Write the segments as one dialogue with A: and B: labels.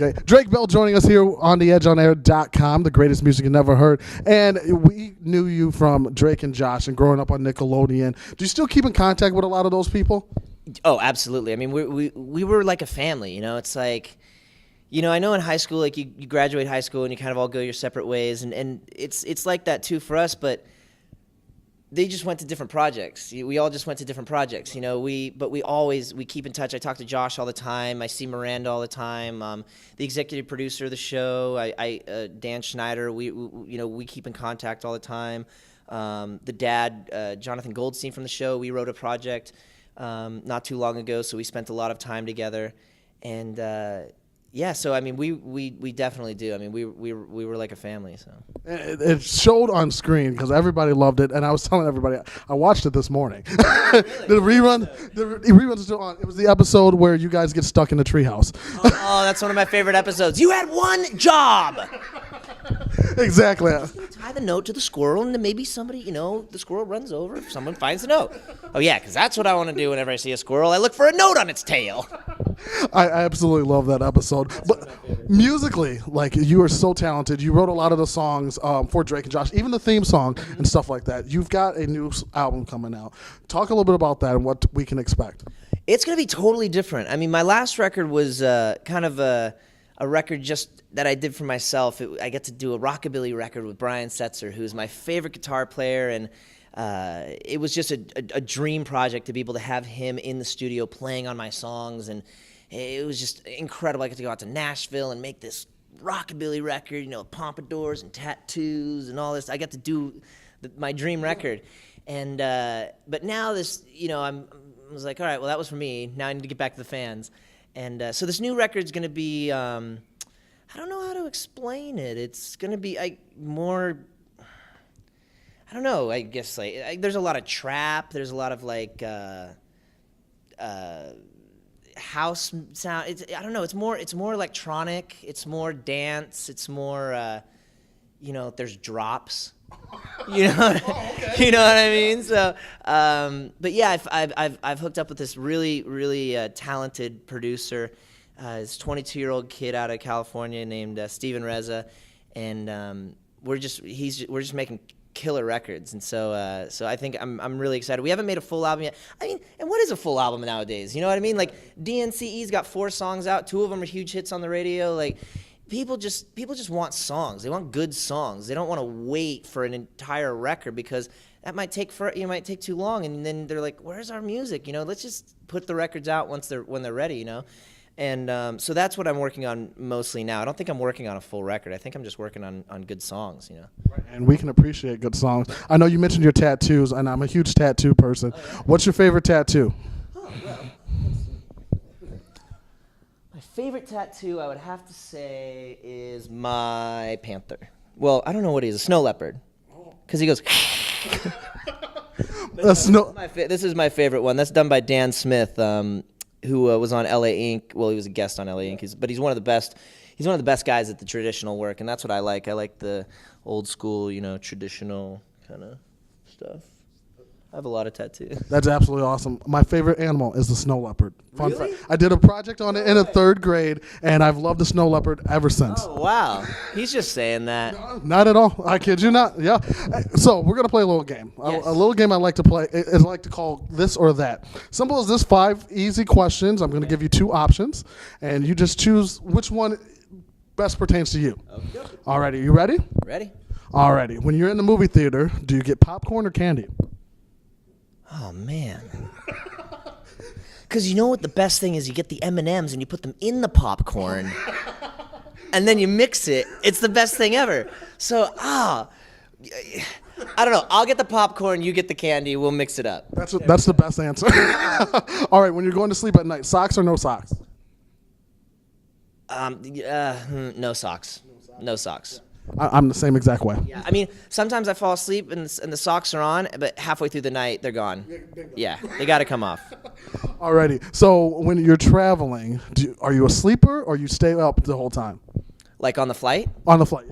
A: Okay. Drake Bell joining us here on theedgeonair.com, the greatest music you never heard. And we knew you from Drake and Josh and growing up on Nickelodeon. Do you still keep in contact with a lot of those people?
B: Oh, absolutely. I mean, we were like a family, you know? It's like, you know, I know in high school, like you graduate high school and you kind of all go your separate ways. And it's like that too for us, but they just went to different projects. We all just went to different projects, you know. But we keep in touch. I talk to Josh all the time. I see Miranda all the time. The executive producer of the show, Dan Schneider. We keep in contact all the time. The dad, Jonathan Goldstein from the show. We wrote a project not too long ago, so we spent a lot of time together. And yeah, so I mean, we definitely do. I mean, we were like a family. So
A: it showed on screen because everybody loved it, and I was telling everybody I watched it this morning. The reruns are still on. It was the episode where you guys get stuck in the treehouse.
B: Oh, that's one of my favorite episodes. You had one job.
A: Exactly.
B: You tie the note to the squirrel, and then maybe somebody, you know, the squirrel runs over if someone finds the note. Oh yeah, because that's what I want to do whenever I see a squirrel. I look for a note on its tail.
A: I absolutely love that episode. But musically, like, you are so talented. You wrote a lot of the songs for Drake and Josh, even the theme song and stuff like that. You've got a new album coming out. Talk a little bit about that and what we can expect.
B: It's going to be totally different. I mean, my last record was kind of a record just that I did for myself. I get to do a rockabilly record with Brian Setzer, who's my favorite guitar player, and it was just a dream project to be able to have him in the studio playing on my songs, and it was just incredible. I got to go out to Nashville and make this rockabilly record, you know, pompadours and tattoos and all this. I got to do my dream record, and but now this, you know, I was like, all right, well, that was for me. Now I need to get back to the fans. And so this new record's going to be, I don't know how to explain it. It's going to be more, I don't know, I guess, there's a lot of trap. There's a lot of, like, house sound. I don't know. It's more electronic. It's more dance. It's more, you know, there's drops. You know, you know what I mean. So, but yeah, I've hooked up with this really talented producer. This 22-year-old kid out of California named Steven Reza, and we're just making killer records. And so I think I'm really excited. We haven't made a full album yet. I mean, and what is a full album nowadays? You know what I mean? Like DNCE's got 4 songs out. 2 of them are huge hits on the radio. Like. People just want songs. They want good songs. They don't want to wait for an entire record because that might take too long. And then they're like, "Where's our music?" You know, let's just put the records out when they're ready. You know, and so that's what I'm working on mostly now. I don't think I'm working on a full record. I think I'm just working on good songs. You know,
A: and we can appreciate good songs. I know you mentioned your tattoos, and I'm a huge tattoo person. Oh, yeah. What's your favorite tattoo?
B: Oh, well. Favorite tattoo, I would have to say, is my panther. Well, I don't know what he is, a snow leopard, because he goes. This is my favorite one. That's done by Dan Smith, who was on LA Ink. Well, he was a guest on LA Ink, but he's one of the best. He's one of the best guys at the traditional work, and that's what I like. I like the old school, you know, traditional kind of stuff. I have a lot of tattoos.
A: That's absolutely awesome. My favorite animal is the snow leopard. Fun
B: really?
A: fact. I did a project on it in the 3rd grade, and I've loved the snow leopard ever since.
B: Oh, wow. He's just saying that.
A: No, not at all. I kid you not. Yeah. So we're going to play a little game.
B: Yes.
A: A little game I like to play is I like to call this or that. Simple as this, 5 easy questions. I'm going to give you 2 options, and you just choose which one best pertains to you. Okay. All righty. You ready?
B: Ready.
A: All righty. When you're in the movie theater, do you get popcorn or candy?
B: Oh, man. Because you know what the best thing is? You get the M&Ms and you put them in the popcorn, and then you mix it. It's the best thing ever. So, I don't know. I'll get the popcorn, you get the candy, we'll mix it up.
A: That's the best answer. All right, when you're going to sleep at night, socks or no socks?
B: No socks. No socks.
A: I'm the same exact way.
B: Yeah, I mean, sometimes I fall asleep and the socks are on, but halfway through the night, they're gone. Yeah, they got to come off.
A: Alrighty. So when you're traveling, are you a sleeper or you stay up the whole time?
B: Like on the flight?
A: On the flight.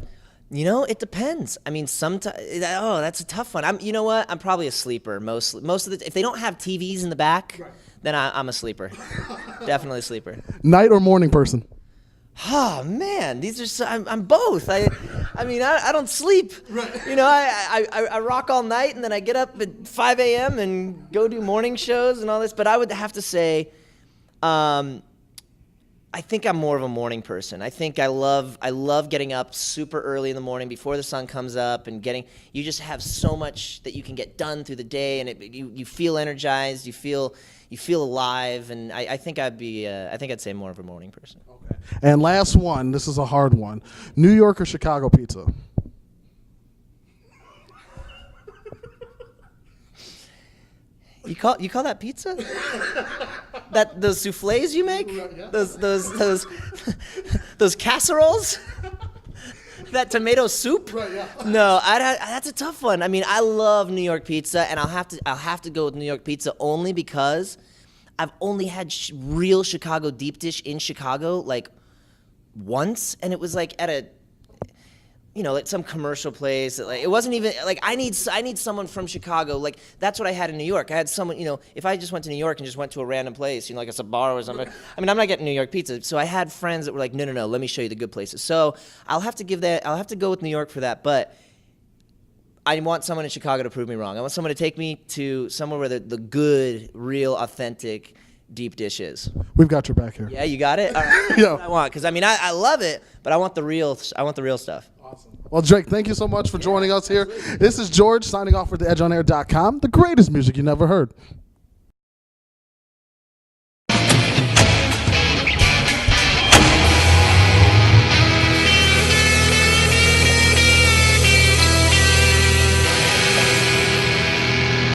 B: You know, it depends. I mean, sometimes. Oh, that's a tough one. You know what? I'm probably a sleeper most of the. If they don't have TVs in the back, then I'm a sleeper. Definitely a sleeper.
A: Night or morning person?
B: Oh man, these are so, I'm both. I mean, I don't sleep.
A: Right.
B: You know, I rock all night and then I get up at 5 a.m. and go do morning shows and all this. But I would have to say, I think I'm more of a morning person. I think I love getting up super early in the morning before the sun comes up and you just have so much that you can get done through the day, and you feel energized, you feel alive, and I think I'd say more of a morning person.
A: Okay. And last one, this is a hard one. New York or Chicago pizza?
B: You call that pizza? Those souffles you make?
A: Yeah.
B: Those casseroles? That tomato soup?
A: Right, yeah.
B: No, that's a tough one. I mean, I love New York pizza, and I'll have to go with New York pizza only because I've only had real Chicago deep dish in Chicago like once, and it was like at a like some commercial place. Like, it wasn't even like I need someone from Chicago. Like that's what I had in New York. I had someone, if I just went to New York and just went to a random place, like a bar or something. I mean, I'm not getting New York pizza. So I had friends that were like, no, let me show you the good places. So I'll have to go with New York for that. But I want someone in Chicago to prove me wrong. I want someone to take me to somewhere where the good, real, authentic deep dish is.
A: We've got your back here.
B: Yeah, you got it. All right. That's
A: Yeah.
B: what I want, because I mean, I love it, but I want the real stuff.
A: Awesome. Well, Drake, thank you so much for joining us here. This is George signing off for theedgeonair.com, the greatest music you never heard.